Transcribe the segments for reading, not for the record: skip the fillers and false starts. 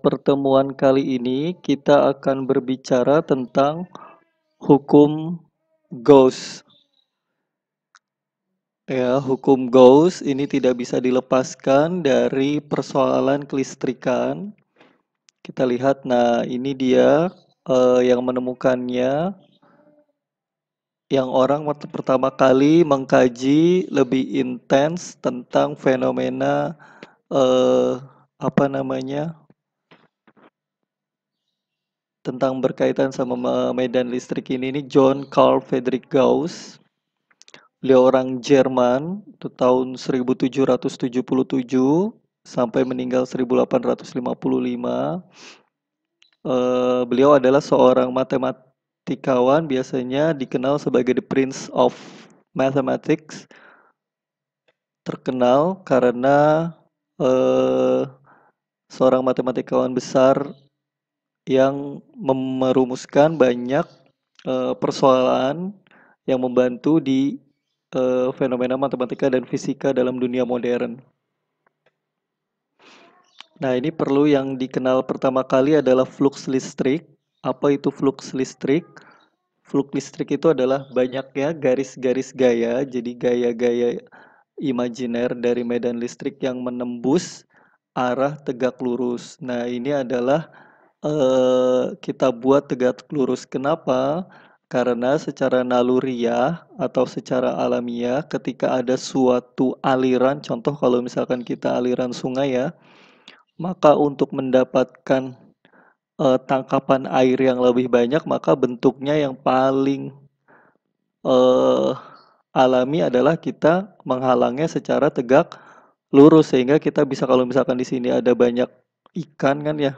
Pertemuan kali ini kita akan berbicara tentang hukum Gauss. Ya, hukum Gauss ini tidak bisa dilepaskan dari persoalan kelistrikan. Kita lihat, nah ini dia yang menemukannya, yang orang waktu pertama kali mengkaji lebih intens tentang fenomena eh, apa namanya tentang berkaitan sama medan listrik ini John Carl Friedrich Gauss. Beliau orang Jerman, itu tahun 1777 sampai meninggal 1855. Beliau adalah seorang matematikawan, biasanya dikenal sebagai the Prince of Mathematics. Terkenal karena eh, seorang matematikawan besar yang merumuskan banyak persoalan yang membantu di fenomena matematika dan fisika dalam dunia modern. Nah, ini perlu yang dikenal pertama kali adalah flux listrik. Apa itu flux listrik? Flux listrik itu adalah banyaknya garis-garis gaya, jadi gaya-gaya imajiner dari medan listrik yang menembus arah tegak lurus. Nah, ini adalah kita buat tegak lurus. Kenapa? Karena secara naluriah atau secara alamiah ketika ada suatu aliran, contoh kalau misalkan kita aliran sungai ya, maka untuk mendapatkan tangkapan air yang lebih banyak, maka bentuknya yang paling eh, alami adalah kita menghalangnya secara tegak lurus sehingga kita bisa, kalau misalkan di sini ada banyak ikan kan ya,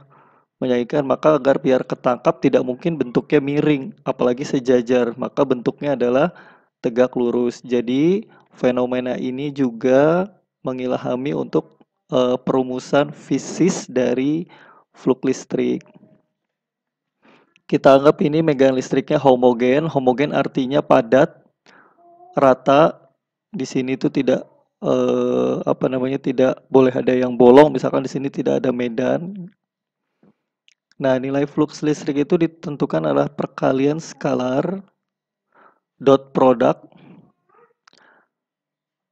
menyajikan, maka agar biar ketangkap tidak mungkin bentuknya miring, apalagi sejajar, maka bentuknya adalah tegak lurus. Jadi fenomena ini juga mengilhami untuk perumusan fisis dari flux listrik. Kita anggap ini medan listriknya homogen. Homogen artinya padat, rata. Di sini itu tidak tidak boleh ada yang bolong. Misalkan di sini tidak ada medan. Nah, nilai flux listrik itu ditentukan adalah perkalian skalar dot product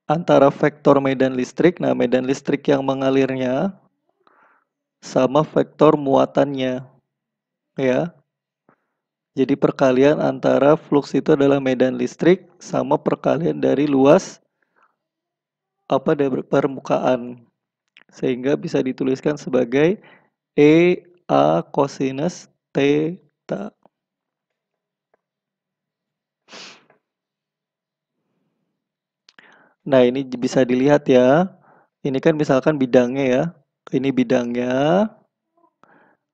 antara vektor medan listrik. Nah, medan listrik yang mengalirnya sama vektor muatannya, ya. Jadi perkalian antara flux itu adalah medan listrik sama perkalian dari luas dari permukaan, sehingga bisa dituliskan sebagai E A cosinus theta. Nah, ini bisa dilihat ya. Ini kan misalkan bidangnya ya. Ini bidangnya,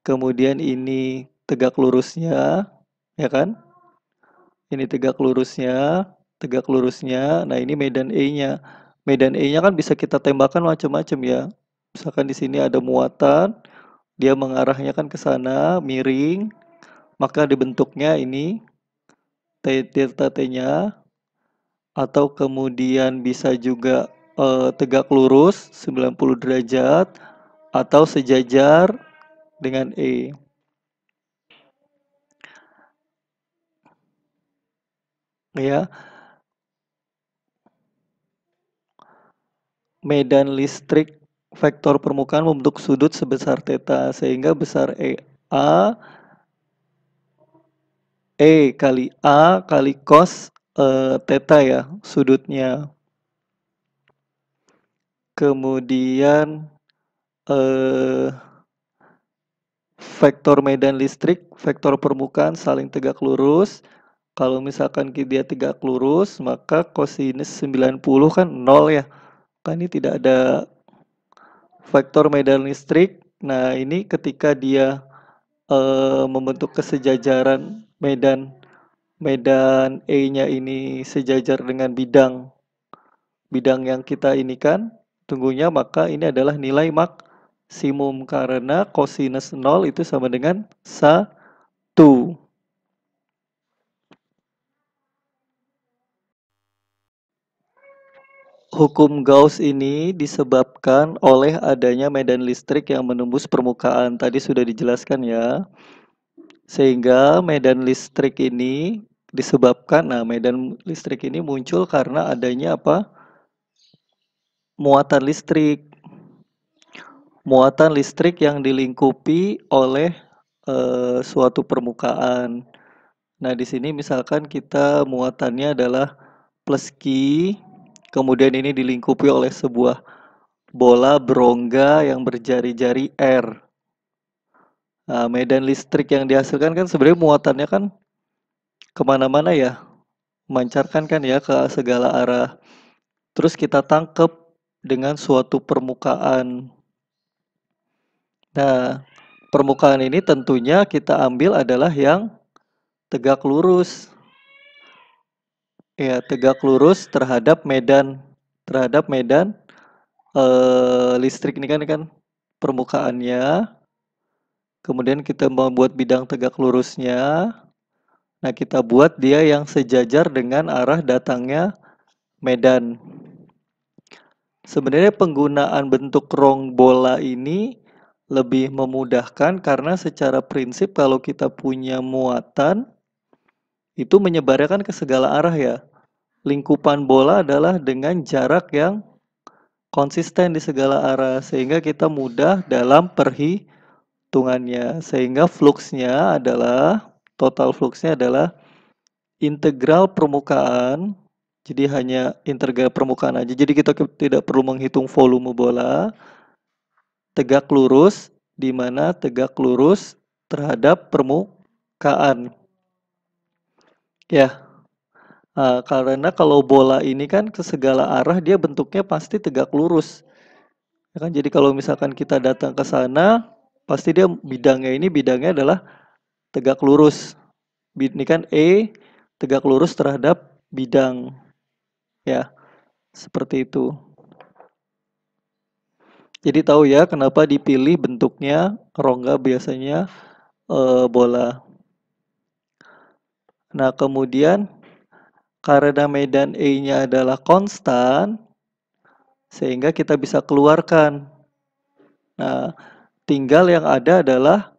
kemudian ini tegak lurusnya, ya kan? Ini tegak lurusnya. Nah, ini medan E-nya. Medan E-nya kan bisa kita tembakkan macam-macam ya. Misalkan di sini ada muatan, dia mengarahnya kan ke sana, miring, maka dibentuknya ini delta T-nya, atau kemudian bisa juga tegak lurus 90 derajat atau sejajar dengan E. Ya, medan listrik vektor permukaan membentuk sudut sebesar theta sehingga besar A kali cos theta ya sudutnya. Kemudian eh, vektor medan listrik, vektor permukaan saling tegak lurus. Kalau misalkan dia tegak lurus, maka kosinus 90 kan 0 ya. Kan ini tidak ada vektor medan listrik. Nah, ini ketika dia membentuk kesejajaran medan medan E-nya ini sejajar dengan bidang bidang yang kita ini kan tunggunya, maka ini adalah nilai maksimum karena kosinus 0 itu sama dengan 1. Hukum Gauss ini disebabkan oleh adanya medan listrik yang menembus permukaan. Tadi sudah dijelaskan ya. Sehingga medan listrik ini disebabkan, medan listrik ini muncul karena adanya apa? Muatan listrik. Muatan listrik yang dilingkupi oleh suatu permukaan. Nah, di sini misalkan kita muatannya adalah plus Q, kemudian ini dilingkupi oleh sebuah bola berongga yang berjari-jari R. Nah, medan listrik yang dihasilkan kan sebenarnya muatannya kan kemana-mana ya, memancarkan kan ya ke segala arah. Terus kita tangkep dengan suatu permukaan. Nah, permukaan ini tentunya kita ambil adalah yang tegak lurus. Ya, tegak lurus terhadap medan listrik ini kan permukaannya. Kemudian kita membuat bidang tegak lurusnya. Nah, kita buat dia yang sejajar dengan arah datangnya medan. Sebenarnya penggunaan bentuk rong bola ini lebih memudahkan karena secara prinsip kalau kita punya muatan itu menyebarnya kan ke segala arah ya. Lingkupan bola adalah dengan jarak yang konsisten di segala arah sehingga kita mudah dalam perhitungannya. Sehingga fluxnya adalah total fluxnya adalah integral permukaan. Jadi hanya integral permukaan aja. Jadi kita tidak perlu menghitung volume bola. Tegak lurus, di mana tegak lurus terhadap permukaan. Ya, karena kalau bola ini kan ke segala arah dia bentuknya pasti tegak lurus. Ya kan? Jadi kalau misalkan kita datang ke sana, pasti dia bidangnya adalah tegak lurus. Ini kan E tegak lurus terhadap bidang. Ya, seperti itu. Jadi tahu ya kenapa dipilih bentuknya rongga biasanya bola. Nah, kemudian karena medan E-nya adalah konstan, sehingga kita bisa keluarkan. Nah, tinggal yang ada adalah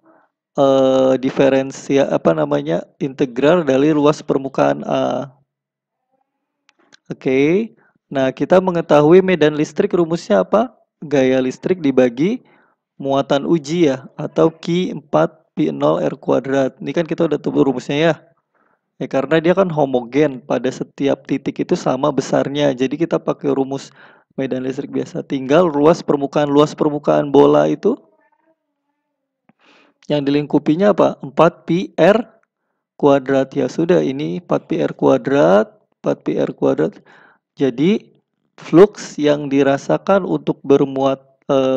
integral dari luas permukaan A. Oke. Nah, kita mengetahui medan listrik rumusnya apa? Gaya listrik dibagi muatan uji ya, atau Q 4Pi0 R kuadrat. Ini kan kita udah tahu rumusnya ya. Ya, karena dia kan homogen, pada setiap titik itu sama besarnya. Jadi kita pakai rumus medan listrik biasa. Tinggal luas permukaan bola itu yang dilingkupinya apa? 4pi R kuadrat. Ya sudah, ini 4pi R kuadrat, 4pi R kuadrat. Jadi flux yang dirasakan untuk bermuat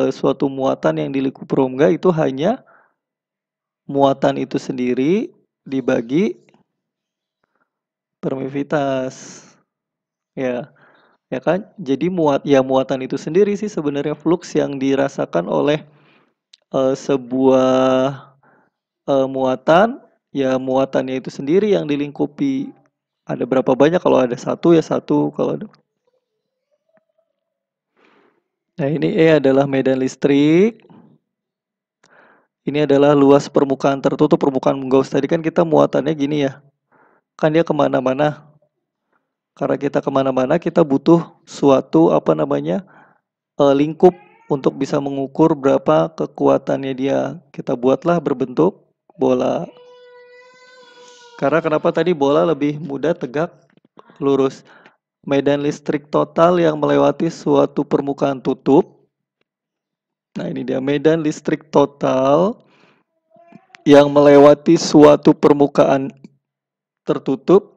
suatu muatan yang dilingkupi rongga itu hanya muatan itu sendiri dibagi permisivitas. Ya kan? Jadi muatan itu sendiri sih sebenarnya flux yang dirasakan oleh sebuah muatan, ya muatannya itu sendiri yang dilingkupi. Ada berapa banyak? Kalau ada satu ya satu, kalau ada. Nah, ini E adalah medan listrik. Ini adalah luas permukaan tertutup, permukaan Gauss. Tadi kan kita muatannya gini ya. Kan dia kemana-mana. Karena kita kemana-mana, kita butuh suatu lingkup untuk bisa mengukur berapa kekuatannya dia. Kita buatlah berbentuk bola. Karena kenapa tadi bola lebih mudah tegak lurus. Medan listrik total yang melewati suatu permukaan tutup. Nah, ini dia medan listrik total yang melewati suatu permukaan tertutup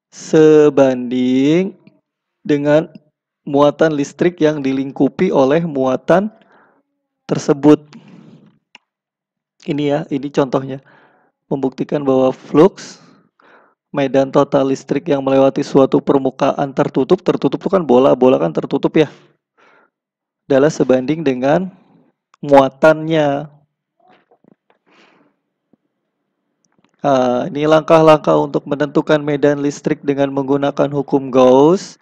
sebanding dengan muatan listrik yang dilingkupi oleh muatan tersebut. Ini ya, ini contohnya. Membuktikan bahwa flux medan total listrik yang melewati suatu permukaan tertutup itu kan bola kan tertutup ya, adalah sebanding dengan muatannya. Ini langkah-langkah untuk menentukan medan listrik dengan menggunakan hukum Gauss.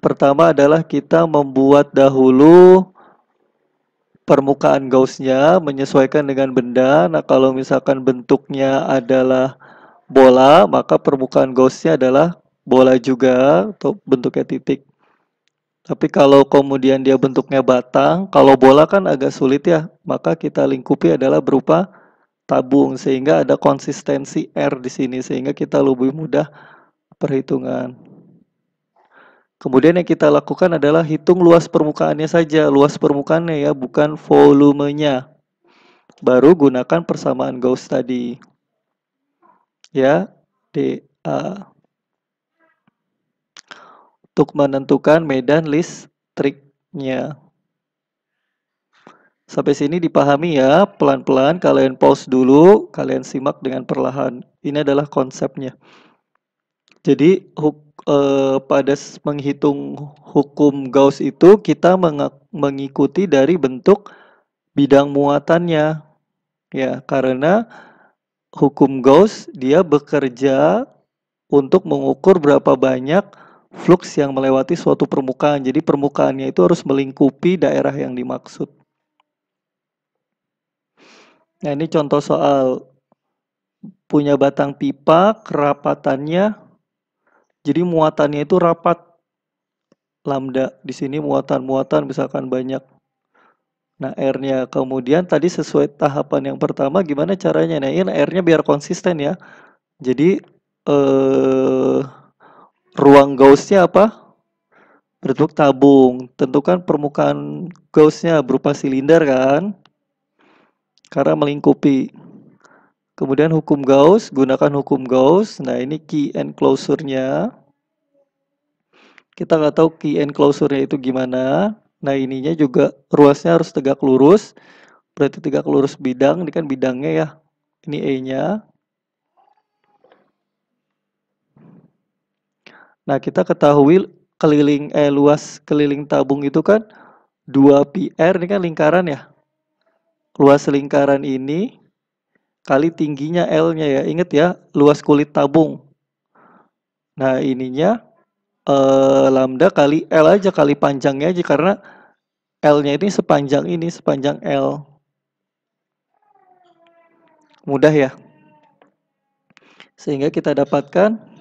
Pertama adalah kita membuat dahulu permukaan Gauss-nya menyesuaikan dengan benda. Nah, kalau misalkan bentuknya adalah bola, maka permukaan Gauss-nya adalah bola juga atau bentuknya titik. Tapi kalau kemudian dia bentuknya batang, kalau bola kan agak sulit ya, maka kita lingkupi adalah berupa tabung sehingga ada konsistensi R di sini sehingga kita lebih mudah perhitungan. Kemudian yang kita lakukan adalah hitung luas permukaannya saja, luas permukaannya ya, bukan volumenya. Baru gunakan persamaan Gauss tadi. Ya, dA. Untuk menentukan medan listriknya. Sampai sini dipahami ya, pelan-pelan kalian pause dulu, kalian simak dengan perlahan. Ini adalah konsepnya. Jadi pada menghitung hukum Gauss itu kita mengikuti dari bentuk bidang muatannya. Ya, karena hukum Gauss dia bekerja untuk mengukur berapa banyak flux yang melewati suatu permukaan. Jadi permukaannya itu harus melingkupi daerah yang dimaksud. Nah, ini contoh soal punya batang pipa, kerapatannya jadi muatannya itu rapat lambda. Di sini muatan-muatan misalkan banyak. Nah, R-nya kemudian tadi sesuai tahapan yang pertama gimana caranya? Nah, ini R-nya biar konsisten ya. Jadi ruang Gauss-nya apa? Bentuk tabung. Tentukan permukaan Gauss-nya berupa silinder kan? Karena melingkupi. Kemudian hukum Gauss, gunakan hukum Gauss. Nah, ini key and closure-nya. Kita nggak tahu key and closure-nya itu gimana. Nah, ininya juga ruasnya harus tegak lurus. Berarti tegak lurus bidang, ini kan bidangnya ya. Ini E-nya. Nah, kita ketahui luas keliling tabung itu kan 2 πr, ini kan lingkaran ya. Luas lingkaran ini kali tingginya L-nya ya. Ingat ya, luas kulit tabung. Nah, ininya lambda kali L aja, kali panjangnya aja karena L-nya ini sepanjang L. Mudah ya. Sehingga kita dapatkan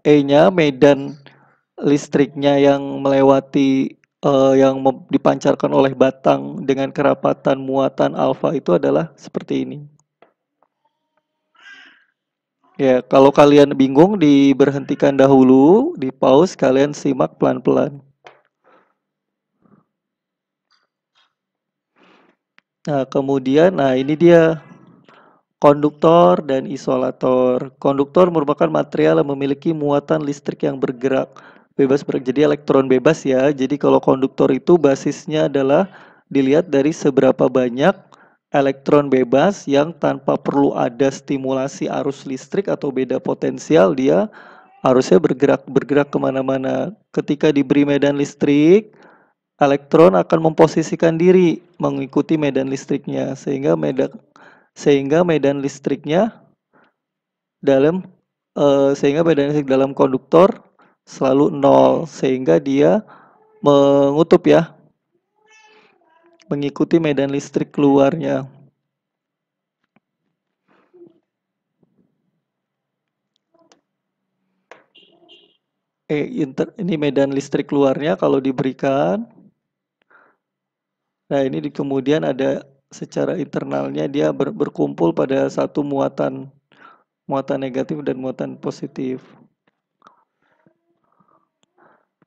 E-nya medan listriknya yang melewati yang dipancarkan oleh batang dengan kerapatan muatan alfa itu adalah seperti ini. Ya, kalau kalian bingung diberhentikan dahulu, di pause, kalian simak pelan-pelan. Nah, kemudian, ini dia konduktor dan isolator. Konduktor merupakan material yang memiliki muatan listrik yang bergerak. Bebas bergerak, jadi elektron bebas ya. Jadi kalau konduktor itu basisnya adalah dilihat dari seberapa banyak elektron bebas yang tanpa perlu ada stimulasi arus listrik atau beda potensial dia harusnya bergerak kemana-mana. Ketika diberi medan listrik, elektron akan memposisikan diri mengikuti medan listriknya sehingga medan listriknya medan listrik dalam konduktor selalu 0 sehingga dia mengutup ya, mengikuti medan listrik keluarnya. Ini medan listrik keluarnya kalau diberikan. Nah, ini kemudian ada secara internalnya dia berkumpul pada satu muatan negatif dan muatan positif.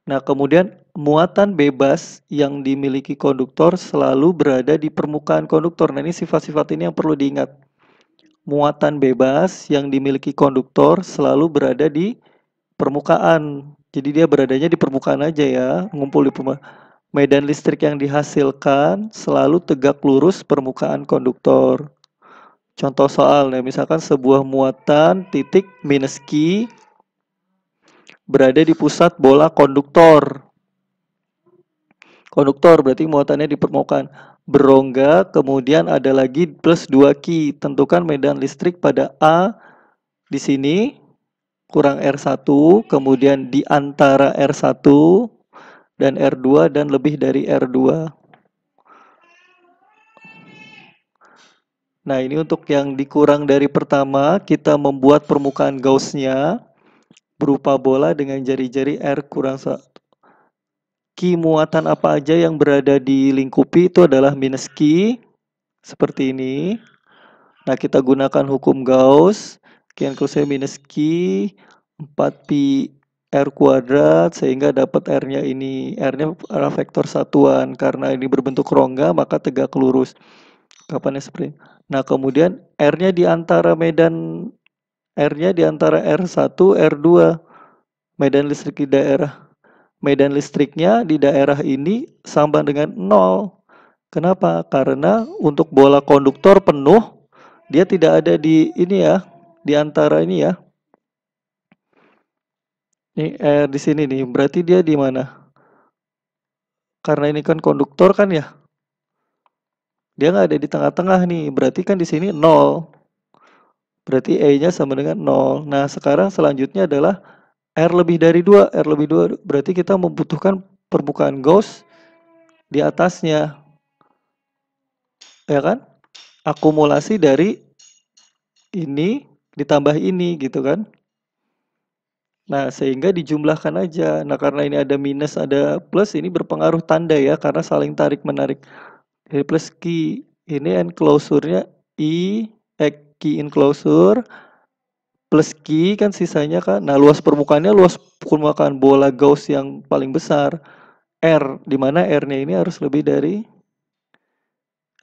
Nah, kemudian muatan bebas yang dimiliki konduktor selalu berada di permukaan konduktor. Nah, ini sifat-sifat ini yang perlu diingat. Muatan bebas yang dimiliki konduktor selalu berada di permukaan. Jadi dia beradanya di permukaan aja ya, ngumpul di permukaan. Medan listrik yang dihasilkan selalu tegak lurus permukaan konduktor. Contoh soal, misalkan sebuah muatan titik minus Q berada di pusat bola konduktor. Konduktor berarti muatannya di permukaan. Berongga, kemudian ada lagi plus 2Q. Tentukan medan listrik pada A di sini kurang R1, kemudian di antara R1 dan R2 dan lebih dari R2. Nah, ini untuk yang dikurang dari pertama, kita membuat permukaan Gauss-nya berupa bola dengan jari-jari R kurang 1. Ki muatan apa aja yang berada di lingkupi itu adalah minus Ki, seperti ini. Nah, kita gunakan hukum Gauss, Q equals minus Q 4pi R kuadrat, sehingga dapat R-nya ini. R-nya adalah vektor satuan, karena ini berbentuk rongga, maka tegak lurus. Kapannya seperti ini. Nah, kemudian R-nya di antara R-nya di antara R1, R2. Medan listrik di daerah. Medan listriknya di daerah ini sama dengan 0. Kenapa? Karena untuk bola konduktor penuh, dia tidak ada di ini ya, di antara ini ya. Ini di sini nih, berarti dia di mana? Karena ini kan konduktor kan ya. Dia nggak ada di tengah-tengah nih, berarti kan di sini 0. Berarti E-nya sama dengan 0. Nah, sekarang selanjutnya adalah R lebih dari 2. R lebih 2 berarti kita membutuhkan permukaan Gauss di atasnya. Ya kan? Akumulasi dari ini ditambah ini gitu kan. Nah, sehingga dijumlahkan aja. Nah, karena ini ada minus, ada plus, ini berpengaruh tanda ya, karena saling tarik-menarik. Jadi plus Q, ini enclosure-nya Q enclosure, plus Q kan sisanya kan. Nah, luas permukaannya luas permukaan bola Gauss yang paling besar. R, di mana R-nya ini harus lebih dari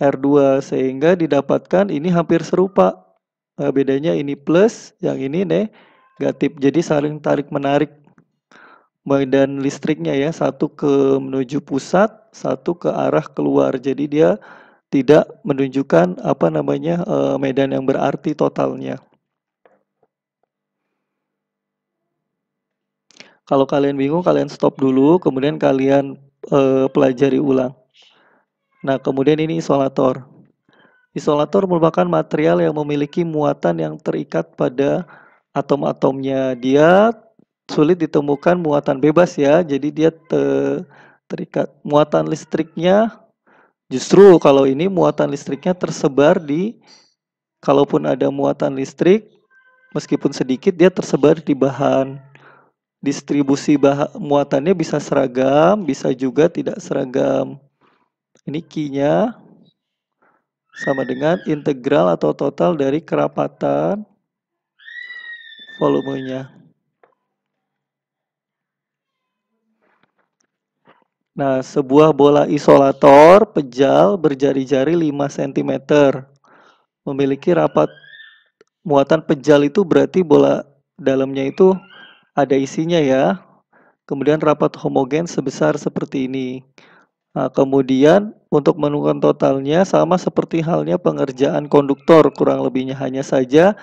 R2, sehingga didapatkan ini hampir serupa. Nah, bedanya ini plus, yang ini negatif. Jadi saling tarik-menarik. Medan listriknya ya, satu ke menuju pusat, satu ke arah keluar. Jadi dia tidak menunjukkan apa namanya medan yang berarti totalnya. Kalau kalian bingung, kalian stop dulu, kemudian kalian pelajari ulang. Nah, kemudian ini isolator. Isolator merupakan material yang memiliki muatan yang terikat pada atom-atomnya. Dia sulit ditemukan muatan bebas ya, jadi dia terikat. Muatan listriknya justru kalau ini muatan listriknya tersebar di, kalaupun ada muatan listrik, meskipun sedikit dia tersebar di bahan. Distribusi muatannya bisa seragam, bisa juga tidak seragam. Ini Q-nya sama dengan integral atau total dari kerapatan volumenya. Nah, sebuah bola isolator pejal berjari-jari 5 cm. Memiliki rapat muatan pejal itu berarti bola dalamnya itu ada isinya ya. Kemudian rapat homogen sebesar seperti ini. Nah, kemudian untuk menemukan totalnya sama seperti halnya pengerjaan konduktor kurang lebihnya, hanya saja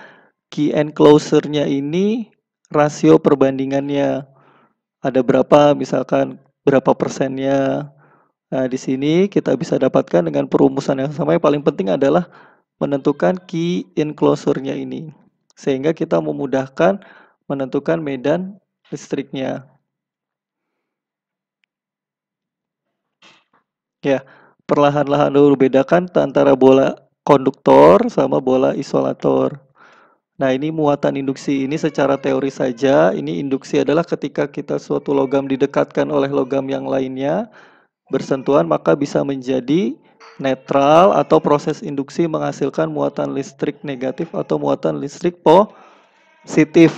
Q enclosure-nya ini rasio perbandingannya. Ada berapa, misalkan berapa persennya. Nah, di sini kita bisa dapatkan dengan perumusan yang sama. Yang paling penting adalah menentukan Q enclosure-nya ini. Sehingga kita memudahkan menentukan medan listriknya. Ya, perlahan-lahan dulu bedakan antara bola konduktor sama bola isolator. Nah, ini muatan induksi ini secara teori saja. Ini induksi adalah ketika kita suatu logam didekatkan oleh logam yang lainnya, bersentuhan maka bisa menjadi netral, atau proses induksi menghasilkan muatan listrik negatif atau muatan listrik positif.